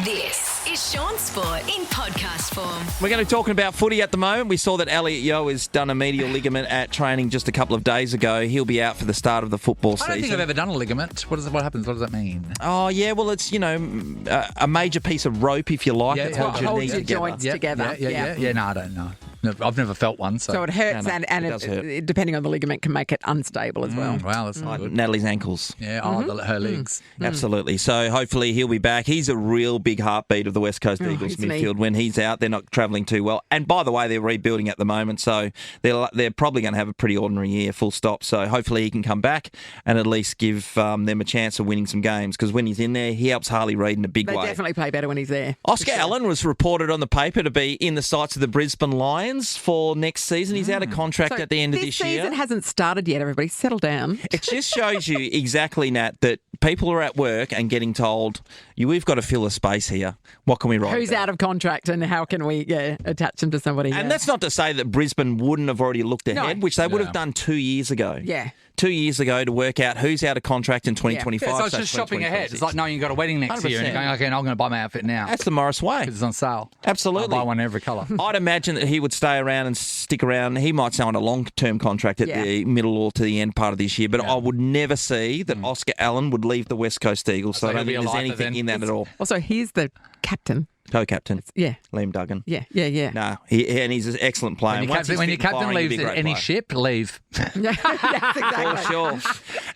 This is Shaun Sport in podcast form. We're going to be talking about footy at the moment. We saw that Elliot Yeo has done a medial ligament at training just a couple of days ago. He'll be out for the start of the football season. I don't think I've ever done a ligament. What happens? What does that mean? Oh, yeah, well, it's, a major piece of rope, if you like. Yeah, that yeah. holds your Holds knee your together. joints together. Yeah. No, I don't know. No, I've never felt one. So it hurts, No, and it does hurt. it, depending on the ligament, can make it unstable as well. Wow, that's not Like good. Natalie's ankles. Yeah, her legs. Absolutely. So hopefully he'll be back. He's a real big heartbeat of the West Coast Eagles isn't he? midfield. When he's out, they're not travelling too well. And by the way, they're rebuilding at the moment, so they're probably going to have a pretty ordinary year, full stop. So hopefully he can come back and at least give them a chance of winning some games, because when he's in there, he helps Harley Reid in a big They way. definitely play better when he's there. Oscar Allan was reported on the paper to be in the sights of the Brisbane Lions for next season. He's out of contract So at the end of this year. This season hasn't started yet, everybody. Settle down. It just shows you exactly, Nat, that people are at work and getting told, we've got to fill a space here. What can we write Who's about? out of contract and how can we attach them to somebody? And that's not to say that Brisbane wouldn't have already looked ahead, which they would have Yeah. done 2 years ago. Yeah. 2 years ago to work out who's out of contract in 2025. So it's just shopping ahead. It's like knowing you've got a wedding next year and you're going, okay, I'm going to buy my outfit now. That's the Morris way. Because it's on sale. Absolutely. I'll buy one in every colour. I'd imagine that he would stay around and stick around. He might sign a long-term contract at the middle or to the end part of this year, but I would never see that Oscar Allan would leave the West Coast Eagles, so I don't he'll think be a there's lifer anything then. in that at all. Also, he's the captain. Co-captain, Yeah. Liam Duggan. Yeah. No, and he's an excellent player. When your captain leaves any ship, leave. Yes, exactly. For sure.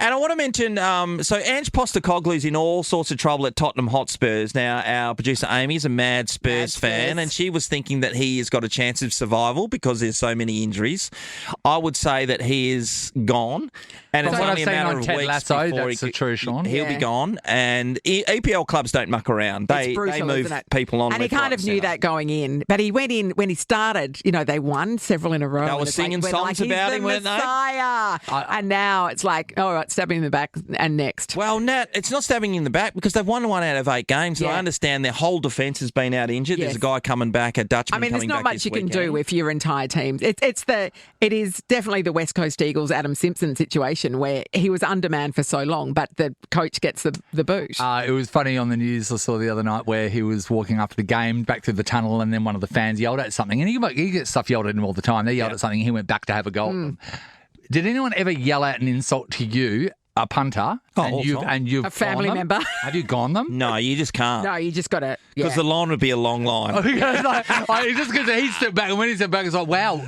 And I want to mention, so Ange Postecoglou's in all sorts of trouble at Tottenham Hotspurs. Now, our producer Amy is a mad Spurs fan, and she was thinking that he has got a chance of survival because there's so many injuries. I would say that he is gone. And it's From what only I've a seen matter on of Ted weeks Lasso, before that's the true, Shaun. He'll be Yeah. gone. And EPL clubs don't muck around. They brutal, move isn't it? people on. And he left, kind right, of knew centre. that going in. But he went in when he started, they won several in a row. They and were it's singing we're songs like, about he's him, the weren't they? Messiah. And now it's like, all right, stab him in the back and next. Well, Nat, it's not stabbing in the back because they've won 1 out of 8 games. And I understand their whole defence has been out injured. There's Yes. a guy coming back, a Dutchman There's coming not back much this you can weekend. do with your entire team. It is definitely the West Coast Eagles Adam Simpson situation where he was undermanned for so long, but the coach gets the boot. It was funny on the news I saw the other night where he was walking after the game back through the tunnel and then one of the fans yelled at something. And he gets stuff yelled at him all the time. They yelled at something and he went back to have a go at them. Did anyone ever yell at an insult to you, a punter, all the time. and you've A family gone them? member? Have you gone them? No, you just can't. No, you just got to. Because the line would be a long line. Just because he stepped back, and when he stepped back, it's like, wow,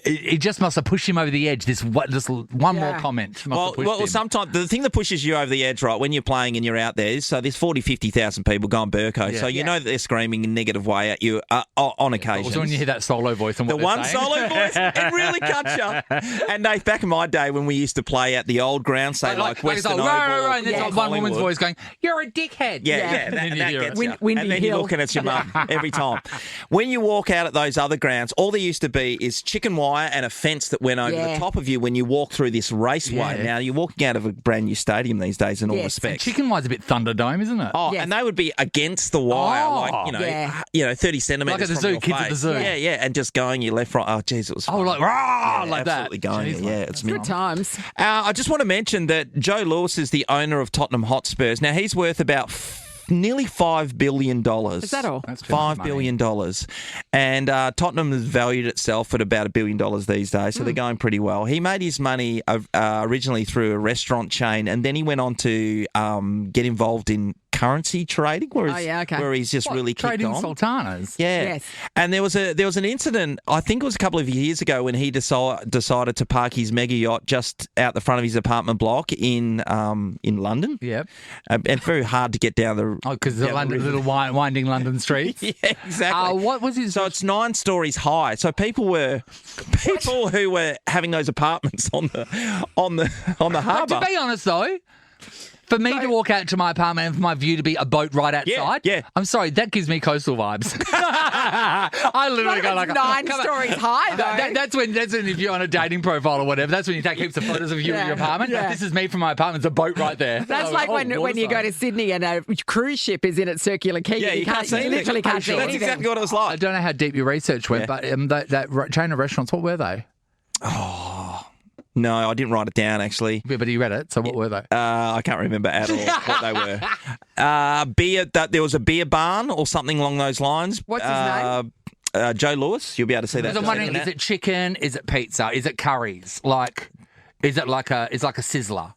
it just must have pushed him over the edge. Just one more comment must have pushed him. Sometimes the thing that pushes you over the edge, right, when you're playing and you're out there, so there's 40, 50,000 people going Burko. Yeah. So you know that they're screaming in a negative way at you on occasion. So when you hear that solo voice and The what one they're saying. solo voice, it really cuts you. And Nate, back in my day when we used to play at the old ground, say like Western Oval, right, and there's or like one woman's Collingwood. voice going, "You're a dickhead." Yeah, And then that you hear gets it. you. Windy and then Hill. you're looking at your mum every time. When you walk out at those other grounds, all there used to be is chicken wire and a fence that went over the top of you when you walk through this raceway. Yeah. Now, you're walking out of a brand new stadium these days in all Yes. respects. Chicken wire's a bit Thunderdome, isn't it? Oh, Yes. and they would be against the wire, Yeah. 30 centimetres Like at the from zoo, your kids at the face. zoo. Yeah, and just going your left, right. Oh, geez, it was fun. like rah, like that. Absolutely going. Jeez, Yeah, it's Good times. I just want to mention that Joe Lewis is the owner of Tottenham Hotspurs. Now, he's worth about nearly $5 billion. Is that all? That's too much $5 billion. And Tottenham has valued itself at about $1 billion these days, so they're going pretty well. He made his money originally through a restaurant chain, and then he went on to get involved in currency trading, where he's just really kicked trading on. sultanas. Yeah. Yes. And there was an incident, I think it was a couple of years ago, when he decided to park his mega yacht just out the front of his apartment block in London. Yep. And very hard to get down the Because the down the river. little winding London streets. Yeah, exactly. What was his? So it's 9 stories high. So people who were having those apartments on the But harbour. to be honest, though, for me to walk out to my apartment and for my view to be a boat right outside, yeah. I'm sorry, that gives me coastal vibes. I literally go like 9 come on. stories high, though. That's when if you're on a dating profile or whatever, that's when you take heaps of photos of you in your apartment. Yeah. This is me from my apartment. It's a boat right there. That's like when you go to Sydney and a cruise ship is in at Circular Quay. Yeah, you can't see you it. literally can't see That's anything. exactly what it was I like. don't know how deep your research went, but that chain of restaurants, what were they? No, I didn't write it down, actually. Yeah, but he read it, so what were they? I can't remember at all what they were. Beer. There was a beer barn or something along those lines. What's his name? Joe Lewis. You'll be able to see that. I'm wondering, is it chicken? Is it pizza? Is it curries? Is it like a sizzler?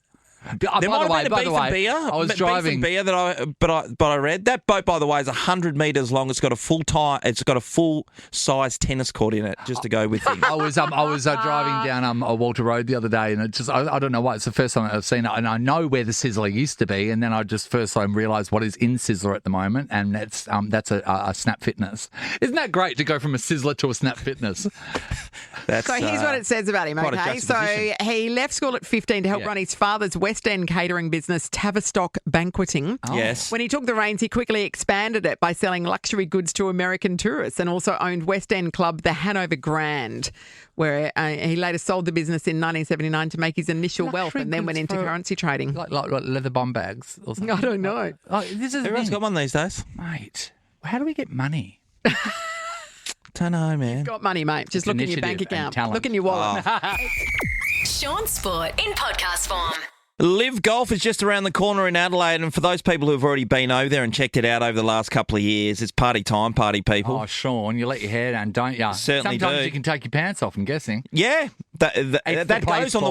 There might have been a beef and beer. I was driving. Beef and beer but I read that boat, by the way, is 100 metres long. It's got a full size tennis court in it, just to go with things. I was driving down Walter Road the other day, and it just I don't know why, it's the first time I've seen it, and I know where the Sizzler used to be, and then I just first time realised what is in Sizzler at the moment, and that's a Snap Fitness. Isn't that great to go from a Sizzler to a Snap Fitness? So here's what it says about him, okay? So he left school at 15 to help run his father's West End catering business, Tavistock Banqueting. Oh. Yes. When he took the reins, he quickly expanded it by selling luxury goods to American tourists, and also owned West End club, the Hanover Grand, where he later sold the business in 1979 to make his initial wealth, and then went into currency trading. Like leather bomb bags or something. I don't know. Oh, this is Everyone's got one these days. Mate, how do we get money? Don't know, man. Got money, mate. Just look in your bank account. Look in your wallet. Shaun Sport in podcast form. Live Golf is just around the corner in Adelaide, and for those people who've already been over there and checked it out over the last couple of years, it's party time, party people. Oh, Shaun, you let your hair down, don't you? Certainly Sometimes do. you can take your pants off, I'm guessing. Yeah, that goes on the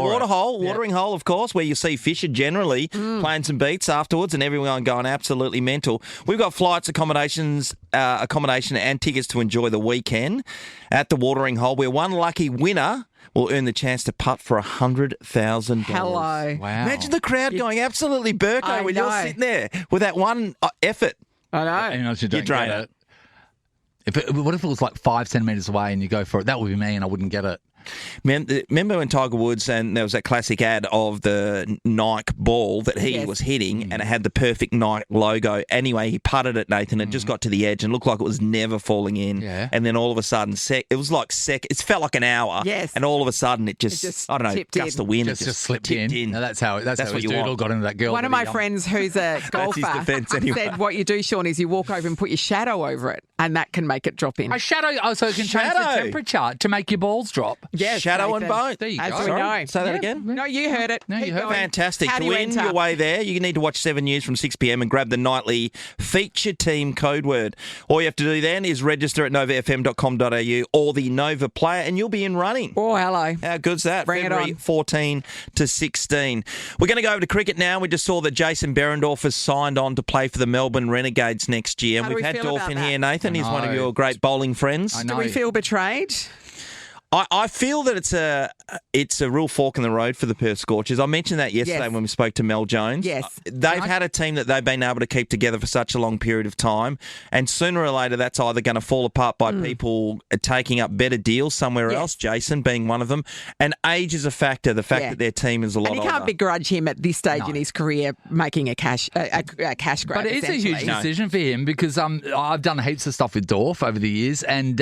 watering hole, of course, where you see Fisher generally playing some beats afterwards, and everyone going absolutely mental. We've got flights, accommodation, and tickets to enjoy the weekend at the watering hole, where one lucky winner will earn the chance to putt for $100,000. Hello. Wow. Imagine the crowd going absolutely Burko I when know. you're sitting there with that one effort. I know. And you don't drain get it. What if it was like 5 centimetres away and you go for it? That would be me and I wouldn't get it. Remember when Tiger Woods, and there was that classic ad of the Nike ball that he was hitting, and it had the perfect Nike logo. Anyway, he putted it, Nathan, and just got to the edge and looked like it was never falling in. Yeah. And then all of a sudden, it was like it felt like an hour. Yes. And all of a sudden, it just I don't know, tipped gust in. the wind. Just it slipped tipped in. No, that's how That's his what you doodle want. got into that girl. One of my friends who's a golfer his defence anyway. said what you do, Shaun, is you walk over and put your shadow over it, and that can make it drop in. A shadow, so it can change Shadow. the temperature to make your balls drop. Yes, Shadow and Nathan. boat. There you As go. we Sorry, know. say that again? No, you heard it. No, you Keep heard it. going. Fantastic. How To do you win enter? your way there, you need to watch 7 News from 6 p.m. and grab the nightly feature team code word. All you have to do then is register at novafm.com.au or the Nova Player, and you'll be in running. Oh, hello. How good's that? Bring it February on. 14 to 16. We're going to go over to cricket now. We just saw that Jason Behrendorff has signed on to play for the Melbourne Renegades next year. And How do we've we had feel Dolph about in that? here, Nathan. He's one of know. your great bowling friends. I Do know. we feel betrayed? I feel that it's a real fork in the road for the Perth Scorchers. I mentioned that yesterday Yes. when we spoke to Mel Jones. Yes. They've had a team that they've been able to keep together for such a long period of time, and sooner or later that's either going to fall apart by people taking up better deals somewhere Yes. else, Jason being one of them, and age is a factor, the fact Yeah. that their team is a lot And you older. can't begrudge him at this stage in his career making a cash grab. But it is a huge essentially. decision for him because I've done heaps of stuff with Dorf over the years, and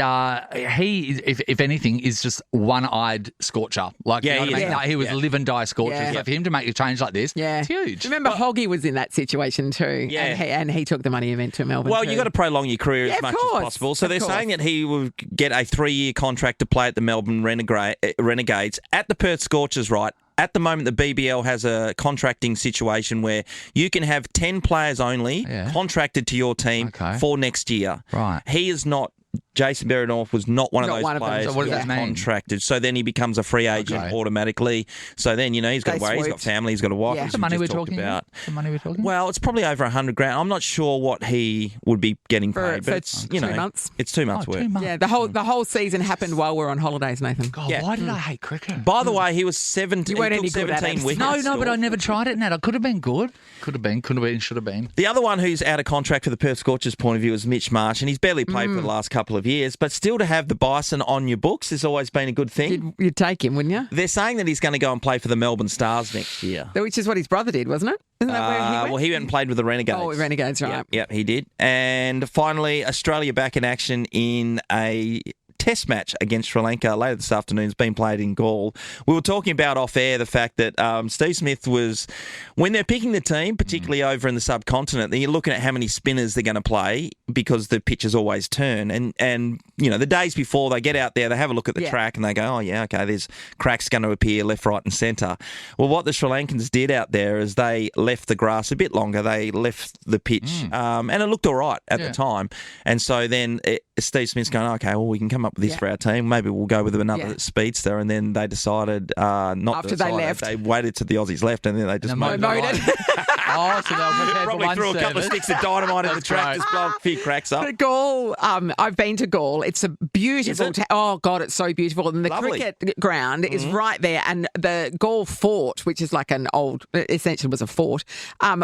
he, if anything, is just one-eyed Scorcher. Like, Yeah, you know what I he mean? is. Like, he was live and die Scorcher. Yeah. So for him to make a change like this, Yeah, it's huge. Remember, Hoggy was in that situation too. Yeah. and he took the money and went to Melbourne. Well, too. you got to prolong your career Yeah, as of much course. as possible. So Of they're course. saying that he will get a 3-year contract to play at the Melbourne Renegades at the Perth Scorchers, right? At the moment, the BBL has a contracting situation where you can have 10 players only contracted to your team for next year. Right. He is not. Jason Behrendorff was not one of Not those one of them. players So what does who that was mean? contracted. So then he becomes a free agent automatically. So then, he's got They to worry. He's got swooped. family. He's got a wife. Yeah. as the we money just we're talked talking about. The money we're talking Well, it's probably over $100,000. I'm not sure what he would be getting For paid, but it's 2 months. It's 2 months worth. 2 months. Yeah, the whole season happened while we're on holidays, Nathan. God, Yeah. why did I hate cricket? By the way, he was 17. You weren't he took any good at 17 it. wickets. No, but I still. never tried it, Nat. I could have been good. Could have been, should have been. The other one who's out of contract for the Perth Scorchers' point of view is Mitch Marsh, and he's barely played for the last couple of years. But still, to have the Bison on your books has always been a good thing. You'd take him, wouldn't you? They're saying that he's going to go and play for the Melbourne Stars next year. Which is what his brother did, wasn't it? Isn't that where he went? Well, he went and played with the Renegades. Oh, Renegades, right. Yep, he did. And finally, Australia back in action in a test match against Sri Lanka later this afternoon has been played in Gaul. We were talking about off air the fact that Steve Smith was, when they're picking the team, particularly over in the subcontinent, you're looking at how many spinners they're going to play because the pitches always turn. And the days before they get out there, they have a look at the track and they go, oh, yeah, okay, there's cracks going to appear left, right and centre. Well, what the Sri Lankans did out there is they left the grass a bit longer. They left the pitch and it looked all right at the time. And so then Steve Smith's going, okay, well, we can come up with this for our team. Maybe we'll go with another speedster. And then they decided After they left. They waited till the Aussies left and then they just motored. Oh, so they were prepared for probably one threw a couple of service. sticks of dynamite in the track, just blow a few cracks up. The Gaul, I've been to Gaul. It's a beautiful oh, God, it's so beautiful. And the Lovely. cricket ground is right there. And the Gaul fort, which is like an old, essentially was a fort,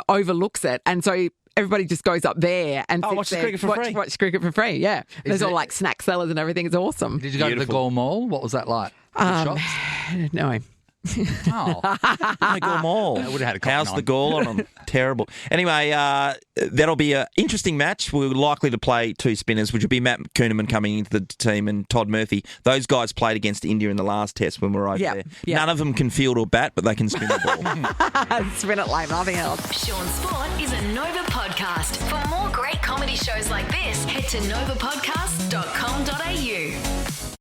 overlooks it. And so everybody just goes up there and watch the cricket for free. Watch cricket for free, yeah. There's all like snack sellers and everything. It's awesome. Did you go to the Gaul Mall? What was that like? Shops? No. Oh. The Gaul Mall. They would have had a cotton How's on. the Gaul on them? Terrible. Anyway, that'll be an interesting match. We're likely to play two spinners, which will be Matt Kuhneman coming into the team and Todd Murphy. Those guys played against India in the last test when we were over there. Yep. None of them can field or bat, but they can spin the ball. Spin it like nothing else. Shaun Sport is a Nova podcast. For more great comedy shows like this, head to novapodcast.com.au.